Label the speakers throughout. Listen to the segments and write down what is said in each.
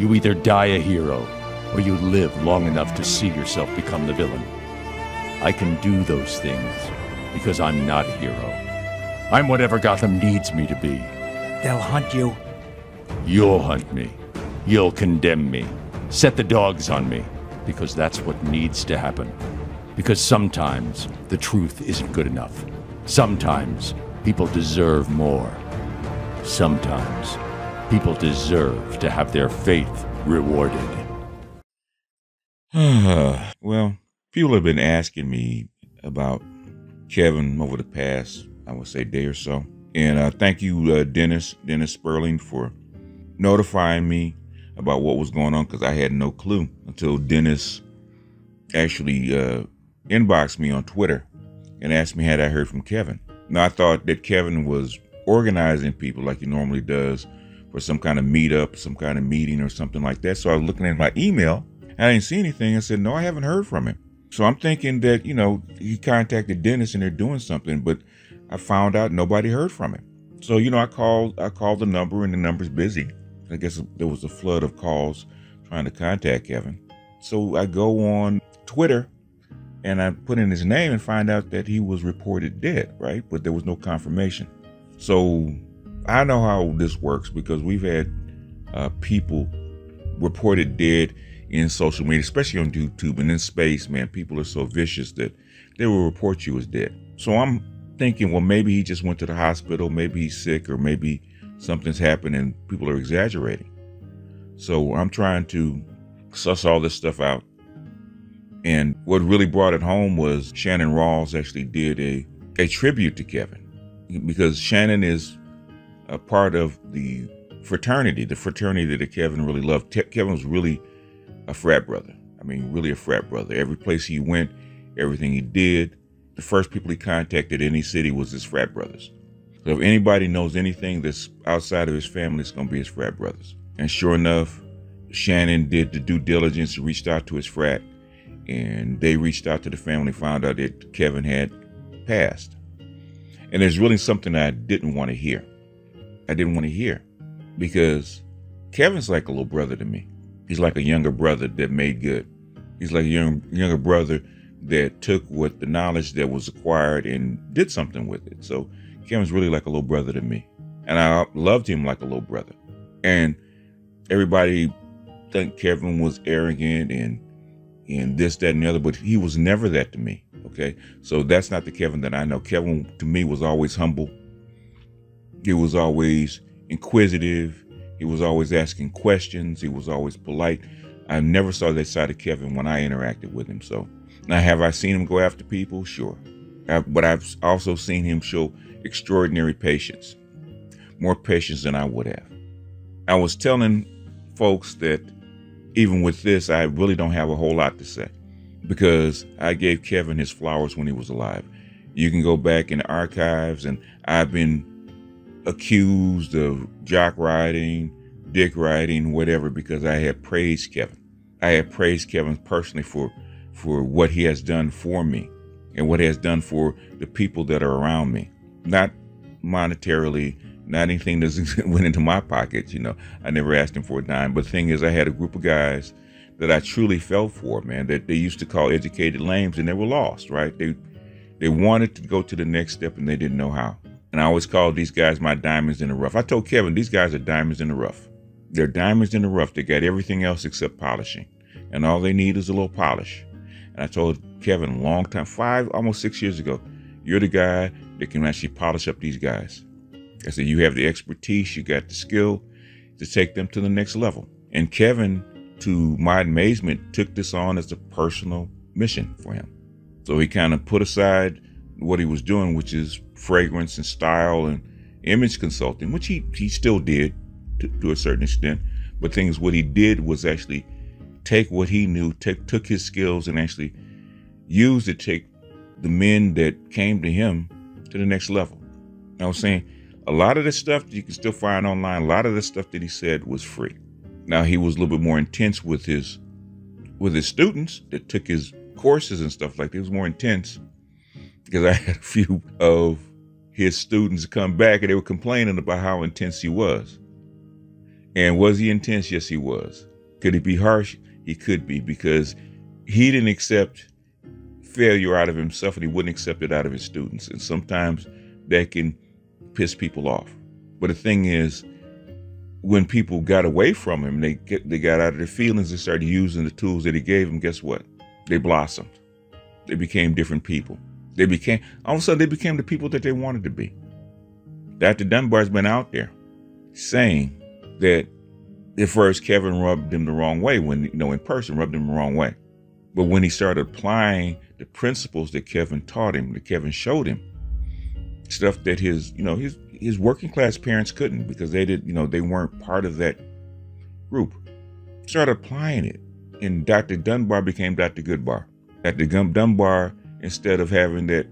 Speaker 1: You either die a hero, or you live long enough to see yourself become the villain. I can do those things because I'm not a hero. I'm whatever Gotham needs me to be.
Speaker 2: They'll hunt you.
Speaker 1: You'll hunt me. You'll condemn me. Set the dogs on me. Because that's what needs to happen. Because sometimes the truth isn't good enough. Sometimes people deserve more. Sometimes people deserve to have their faith rewarded.
Speaker 3: Well, people have been asking me about Kevin over the past, I would say, day or so. And thank you, Dennis Sperling, for notifying me about what was going on, because I had no clue until Dennis actually inboxed me on Twitter and asked me had I heard from Kevin. Now, I thought that Kevin was organizing people like he normally does for some kind of meetup, some kind of meeting or something like that. So I was looking at my email and I didn't see anything. I said, no, I haven't heard from him. So I'm thinking that, he contacted Dennis and they're doing something, but I found out nobody heard from him. So, I called the number and the number's busy. I guess there was a flood of calls trying to contact Kevin. So I go on Twitter and I put in his name and find out that he was reported dead, right? But there was no confirmation. So I know how this works because we've had people reported dead in social media, especially on YouTube and in space, man. People are so vicious that they will report you as dead. So I'm thinking, well, maybe he just went to the hospital, maybe he's sick, or maybe something's happened and people are exaggerating. So I'm trying to suss all this stuff out. And what really brought it home was Shannon Rawls actually did a tribute to Kevin, because Shannon is a part of the fraternity that Kevin really loved. Kevin was really a frat brother. I mean, really a frat brother. Every place he went, everything he did, the first people he contacted in any city was his frat brothers. So if anybody knows anything that's outside of his family, it's going to be his frat brothers. And sure enough, Shannon did the due diligence, reached out to his frat, and they reached out to the family, found out that Kevin had passed. And there's really something that I didn't want to hear. I didn't want to hear because Kevin's like a little brother to me. He's like a younger brother that made good. He's like a younger brother that took what the knowledge that was acquired and did something with it. So Kevin's really like a little brother to me. And I loved him like a little brother. And everybody think Kevin was arrogant and this, that, and the other, but he was never that to me. Okay. So that's not the Kevin that I know. Kevin to me was always humble. He was always inquisitive. He was always asking questions. He was always polite. I never saw that side of Kevin when I interacted with him. So now, have I seen him go after people? Sure. But I've also seen him show extraordinary patience, more patience than I would have. I was telling folks that even with this, I really don't have a whole lot to say because I gave Kevin his flowers when he was alive. You can go back in the archives, and I've been accused of jock riding, dick riding, whatever, because I had praised Kevin. I had praised Kevin personally for what he has done for me and what he has done for the people that are around me. Not monetarily, not anything that went into my pockets. I never asked him for a dime. But the thing is, I had a group of guys that I truly felt for, man, that they used to call educated lames, and they were lost, right? They wanted to go to the next step and they didn't know how. And I always called these guys my diamonds in the rough. I told Kevin, these guys are diamonds in the rough. They're diamonds in the rough. They got everything else except polishing. And all they need is a little polish. And I told Kevin a long time, almost 6 years ago, you're the guy that can actually polish up these guys. I said, you have the expertise, you got the skill to take them to the next level. And Kevin, to my amazement, took this on as a personal mission for him. So he kind of put aside what he was doing, which is fragrance and style and image consulting, which he still did to a certain extent. But things, what he did was actually take what he knew, took his skills and actually used to take the men that came to him to the next level. I was saying a lot of the stuff that you can still find online, a lot of the stuff that he said was free. Now he was a little bit more intense with his students that took his courses and stuff like that. It was more intense because I had a few of his students come back and they were complaining about how intense he was. And was he intense? Yes, he was. Could he be harsh? He could be, because he didn't accept failure out of himself, and he wouldn't accept it out of his students. And sometimes that can piss people off. But the thing is, when people got away from him, they got out of their feelings and started using the tools that he gave them, guess what? They blossomed. They became different people. All of a sudden, they became the people that they wanted to be. Dr. Dunbar's been out there saying that at first Kevin rubbed him the wrong way, when, in person rubbed him the wrong way. But when he started applying the principles that Kevin taught him, that Kevin showed him, stuff that his working class parents couldn't, because they weren't part of that group, started applying it. And Dr. Dunbar became Dr. Goodbar. Dr. Dunbar, instead of having that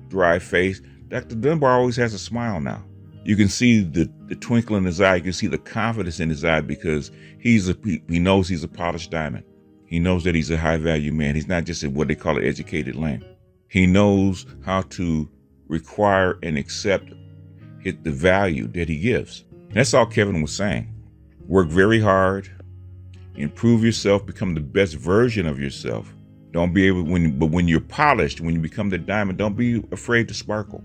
Speaker 3: dry face, Dr. Dunbar always has a smile now. You can see the twinkle in his eye. You can see the confidence in his eye, because he knows he's a polished diamond. He knows that he's a high value man. He's not just what they call an educated lamb. He knows how to require and accept the value that he gives. That's all Kevin was saying. Work very hard, improve yourself, become the best version of yourself. Don't be able, but when you're polished, when you become the diamond, don't be afraid to sparkle.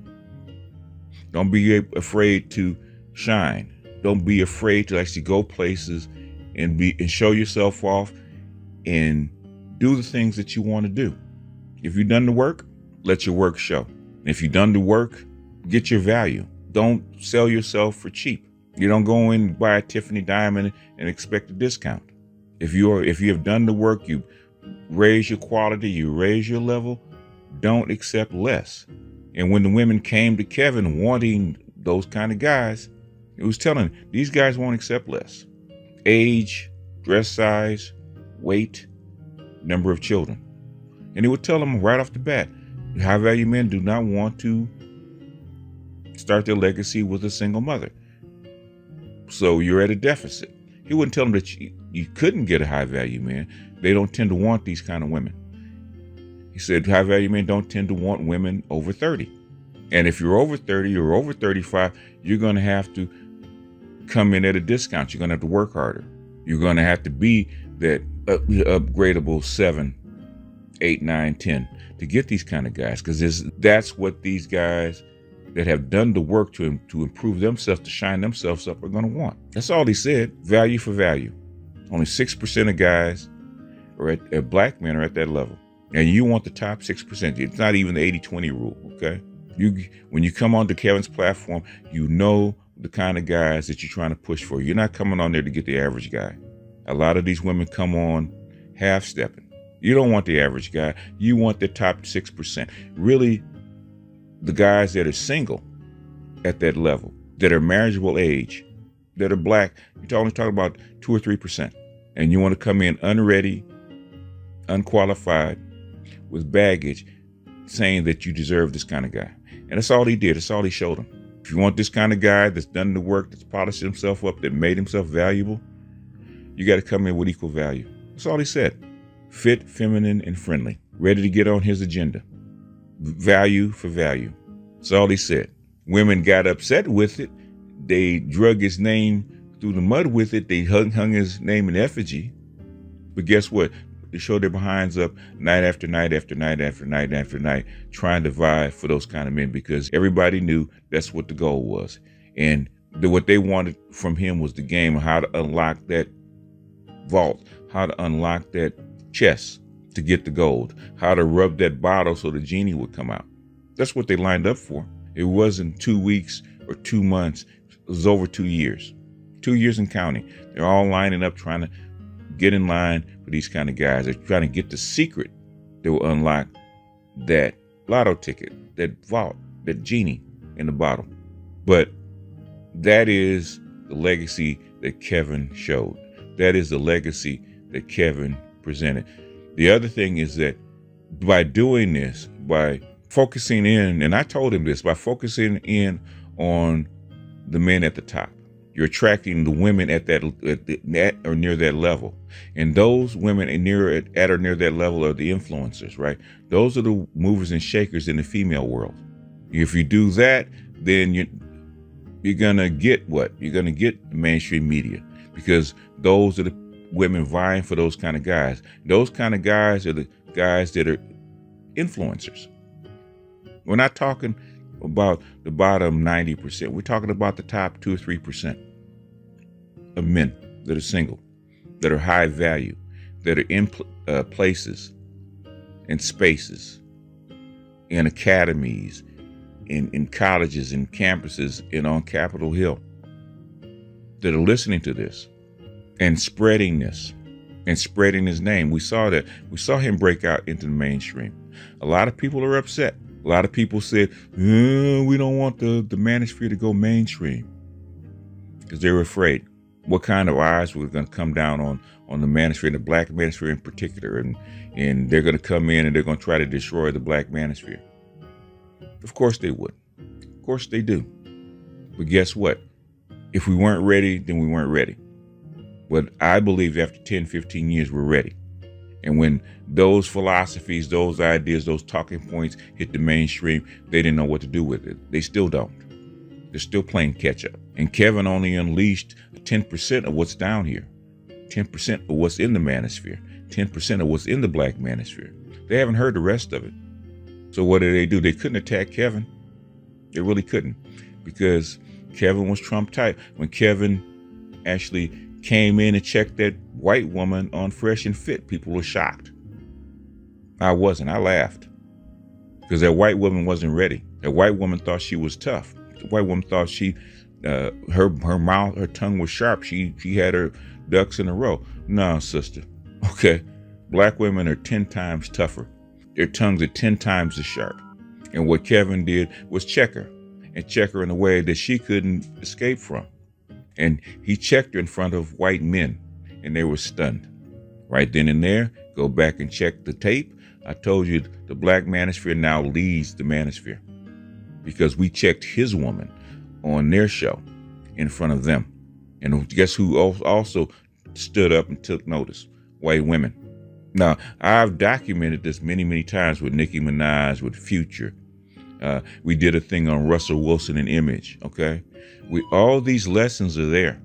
Speaker 3: Don't be afraid to shine. Don't be afraid to actually go places and show yourself off and do the things that you want to do. If you've done the work, let your work show. And if you've done the work, get your value. Don't sell yourself for cheap. You don't go in and buy a Tiffany diamond and expect a discount. If you have done the work, you raise your quality, you raise your level, don't accept less. And when the women came to Kevin wanting those kind of guys, it was telling them, these guys won't accept less. Age, dress size, weight, number of children. And it would tell them right off the bat, high value men do not want to start their legacy with a single mother. So you're at a deficit. He wouldn't tell them that you couldn't get a high value man. They don't tend to want these kind of women. He said high value men don't tend to want women over 30. And if you're over 30 or over 35, you're going to have to come in at a discount. You're going to have to work harder. You're going to have to be that upgradable 7, 8, 9, 10 to get these kind of guys, because that's what these guys that have done the work to improve themselves, to shine themselves up, are going to want. That's all he said. Value for value. Only 6% of guys black men are at that level. And you want the top 6%. It's not even the 80-20 rule, okay? When you come onto Kevin's platform, you know the kind of guys that you're trying to push for. You're not coming on there to get the average guy. A lot of these women come on half-stepping. You don't want the average guy. You want the top 6%. Really, the guys that are single at that level, that are marriageable age, that are black, you're only talking about 2 or 3%. And you want to come in unready, unqualified, with baggage, saying that you deserve this kind of guy. And that's all he did. That's all he showed them. If you want this kind of guy that's done the work, that's polished himself up, that made himself valuable, you got to come in with equal value. That's all he said. Fit, feminine, and friendly. Ready to get on his agenda. Value for value. That's all he said. Women got upset with it. They drug his name through the mud with it. They hung his name in effigy. But guess what? They showed their behinds up night after night after night after night after night, trying to vie for those kind of men, because everybody knew that's what the goal was. And what they wanted from him was the game of how to unlock that vault, how to unlock that chest to get the gold, how to rub that bottle so the genie would come out. That's what they lined up for. It wasn't 2 weeks or 2 months. It was over 2 years. 2 years and counting. They're all lining up trying to get in line for these kind of guys. They're trying to get the secret that will unlock that lotto ticket, that vault, that genie in the bottle. But that is the legacy that Kevin showed. That is the legacy that Kevin presented. The other thing is that by doing this, by focusing in, and I told him this, by focusing in on the men at the top, you're attracting the women at or near that level. And those women at or near that level are the influencers, right? Those are the movers and shakers in the female world. If you do that, then you're going to get what? You're going to get the mainstream media, because those are the women vying for those kind of guys. Those kind of guys are the guys that are influencers. We're not talking about the bottom 90%. We're talking about the top 2 or 3% of men that are single, that are high value, that are in places, in spaces, in academies, in colleges, in campuses, and on Capitol Hill, that are listening to this and spreading this and spreading his name. We saw that. We saw him break out into the mainstream. A lot of people are upset. A lot of people said, we don't want the manosphere to go mainstream because they were afraid what kind of eyes were going to come down on the manosphere, the black manosphere in particular. And they're going to come in and they're going to try to destroy the black manosphere. Of course they would. Of course they do. But guess what? If we weren't ready, then we weren't ready. But I believe after 10, 15 years, we're ready. And when those philosophies, those ideas, those talking points hit the mainstream, they didn't know what to do with it. They still don't. They're still playing catch up. And Kevin only unleashed 10% of what's down here, 10% of what's in the manosphere, 10% of what's in the black manosphere. They haven't heard the rest of it. So what did? They couldn't attack Kevin. They really couldn't, because Kevin was Trump type. When Kevin actually came in and checked that white woman on Fresh and Fit, people were shocked. I wasn't. I laughed because that white woman wasn't ready. That white woman thought she was tough. The white woman thought her mouth, her tongue was sharp. She had her ducks in a row. No, sister. Okay. Black women are 10 times tougher. Their tongues are 10 times as sharp. And what Kevin did was check her, and check her in a way that she couldn't escape from. And he checked her in front of white men, and they were stunned. Right then and there, go back and check the tape. I told you the black manosphere now leads the manosphere because we checked his woman on their show in front of them. And guess who also stood up and took notice? White women. Now, I've documented this many, many times with Nicki Minaj, with Future. We did a thing on Russell Wilson and Image, okay? All these lessons are there.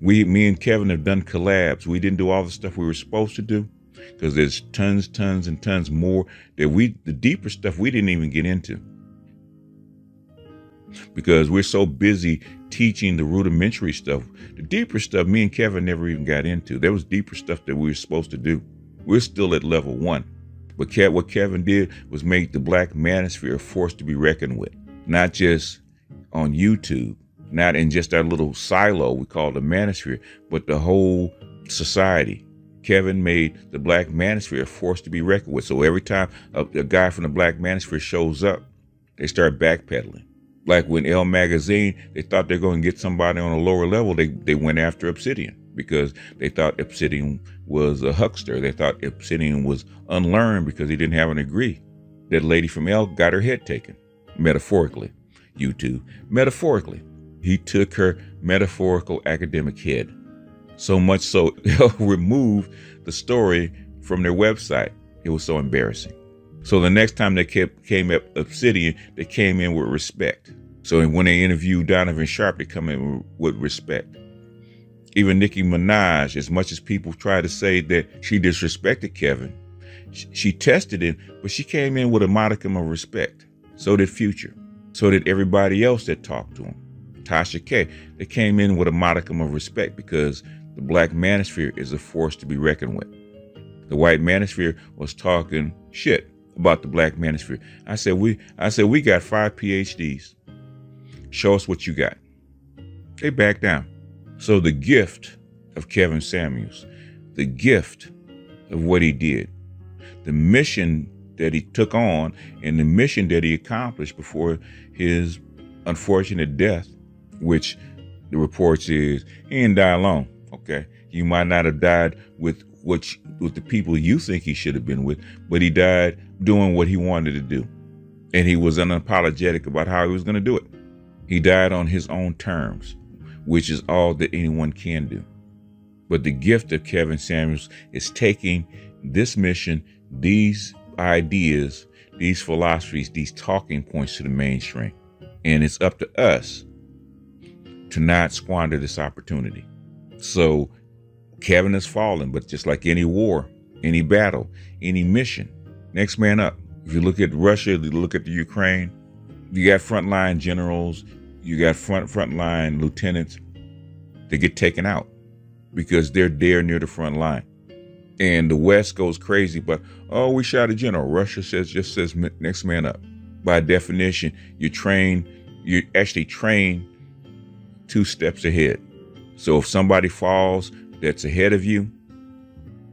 Speaker 3: Me and Kevin have done collabs. We didn't do all the stuff we were supposed to do because there's tons and tons more that the deeper stuff we didn't even get into because we're so busy teaching the rudimentary stuff. The deeper stuff me and Kevin never even got into. There was deeper stuff that we were supposed to do. We're still at level 1. But what Kevin did was make the black manosphere a force to be reckoned with, not just on YouTube, not in just our little silo we call the manosphere, but the whole society. Kevin made the black manosphere a force to be reckoned with. So every time a guy from the black manosphere shows up, they start backpedaling. Like when Elle Magazine, they thought they're going to get somebody on a lower level, they went after Obsidian because they thought Obsidian was a huckster. They thought Obsidian was unlearned because he didn't have an degree. That lady from Elle got her head taken, metaphorically. YouTube, metaphorically. He took her metaphorical academic head. So much so, they'll remove the story from their website. It was so embarrassing. So the next time they came at Obsidian, they came in with respect. So when they interviewed Donovan Sharp, they come in with respect. Even Nicki Minaj, as much as people try to say that she disrespected Kevin, she tested it, but she came in with a modicum of respect. So did Future. So did everybody else that talked to him. Tasha K, they came in with a modicum of respect because the black manosphere is a force to be reckoned with. The white manosphere was talking shit about the black manosphere. I said we got 5 PhDs. Show us what you got. They backed down. So the gift of Kevin Samuels, the gift of what he did, the mission that he took on, and the mission that he accomplished before his unfortunate death, which the reports is he didn't die alone. Okay, you might not have died with the people you think he should have been with, but he died doing what he wanted to do, and he was unapologetic about how he was going to do it. He died on his own terms, which is all that anyone can do. But the gift of Kevin Samuels is taking this mission, these ideas, these philosophies, these talking points to the mainstream. And it's up to us to not squander this opportunity. So Kevin has fallen, but just like any war, any battle, any mission, next man up. If you look at Russia, you look at the Ukraine, you got frontline generals, you got frontline lieutenants that get taken out because they're there near the front line. And the West goes crazy, but, oh, we shot a general. Russia just says next man up. By definition, you actually train 2 steps ahead. So if somebody falls that's ahead of you,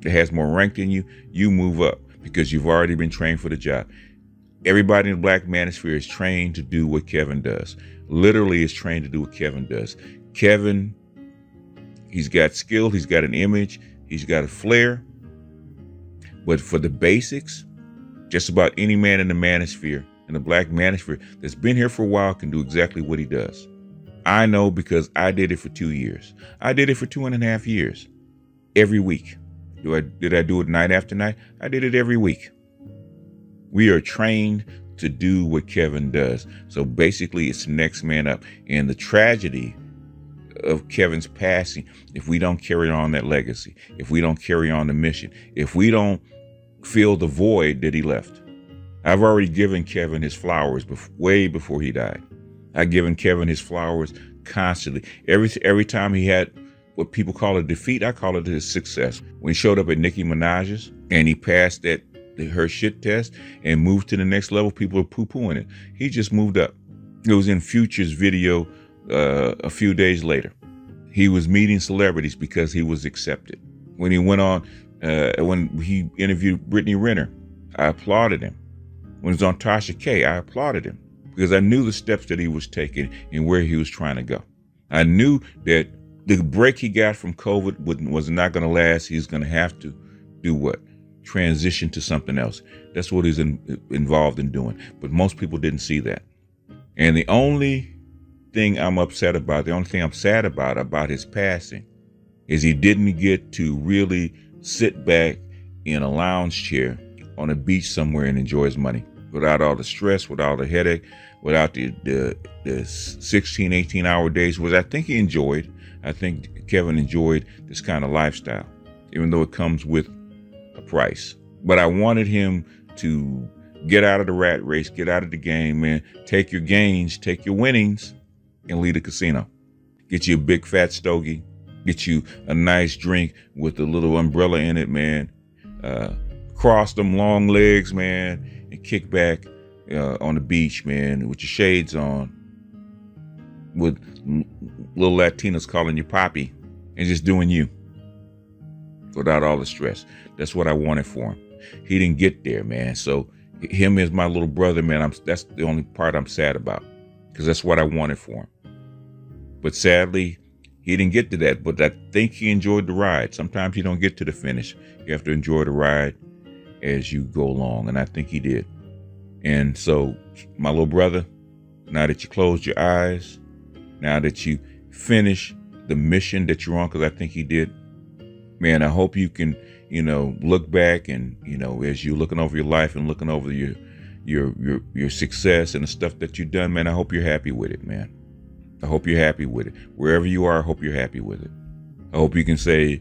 Speaker 3: that has more rank than you, you move up because you've already been trained for the job. Everybody in the Black Manosphere is trained to do what Kevin does. Literally is trained to do what Kevin does. Kevin, he's got skill, he's got an image, he's got a flair. But for the basics, just about any man in the Manosphere, in the Black Manosphere, that's been here for a while can do exactly what he does. I know because I did it for 2 years. I did it for 2.5 years. Every week. Did I do it night after night? I did it every week. We are trained to do what Kevin does. So basically, it's next man up. And the tragedy of Kevin's passing, if we don't carry on that legacy, if we don't carry on the mission, if we don't fill the void that he left. I've already given Kevin his flowers way before he died. I've given Kevin his flowers constantly. Every time he had what people call a defeat, I call it his success. When he showed up at Nicki Minaj's and he passed her shit test and moved to the next level, people are poo-pooing it. He just moved up. It was in Future's video a few days later. He was meeting celebrities because he was accepted. When he went on, when he interviewed Brittany Renner, I applauded him. When he was on Tasha K, I applauded him because I knew the steps that he was taking and where he was trying to go. I knew that the break he got from COVID was not going to last. He's going to have to do what? Transition to something else. That's what he's involved in doing. But most people didn't see that. And the only thing I'm upset about, the only thing I'm sad about his passing is he didn't get to really sit back in a lounge chair on a beach somewhere and enjoy his money without all the stress, without the headache, without the 16, 18-hour days, which I think he enjoyed. I think Kevin enjoyed this kind of lifestyle, even though it comes with a price. But I wanted him to get out of the rat race, get out of the game, man. Take your gains, take your winnings, and leave the casino. Get you a big fat stogie. Get you a nice drink with a little umbrella in it, man. Cross them long legs, man, and kick back on the beach, man, with your shades on, with little Latinas calling you Poppy, and just doing you without all the stress. That's what I wanted for him. He didn't get there, man. So him as my little brother, man, that's the only part I'm sad about, because that's what I wanted for him. But sadly, he didn't get to that, but I think he enjoyed the ride. Sometimes you don't get to the finish. You have to enjoy the ride as you go along, and I think he did. And so, my little brother, now that you closed your eyes, now that you finish the mission that you're on, because I think he did, man, I hope you can, look back and, as you're looking over your life and looking over your success and the stuff that you've done, man, I hope you're happy with it, man. I hope you're happy with it. Wherever you are, I hope you're happy with it. I hope you can say,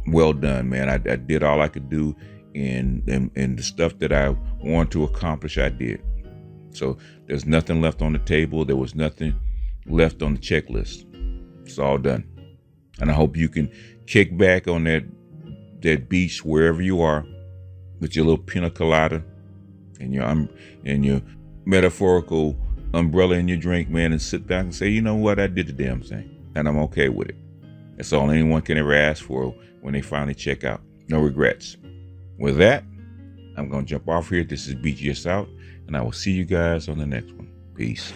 Speaker 3: well done, man. I did all I could do, and the stuff that I wanted to accomplish, I did. So there's nothing left on the table. There was nothing left on the checklist. It's all done. And I hope you can kick back on that beach wherever you are with your little pina colada and your metaphorical umbrella in your drink, man, and sit back and say, you know what, I did the damn thing, and I'm okay with it. That's all anyone can ever ask for when they finally check out. No regrets. With that, I'm going to jump off here. This is BGS out, and I will see you guys on the next one. Peace.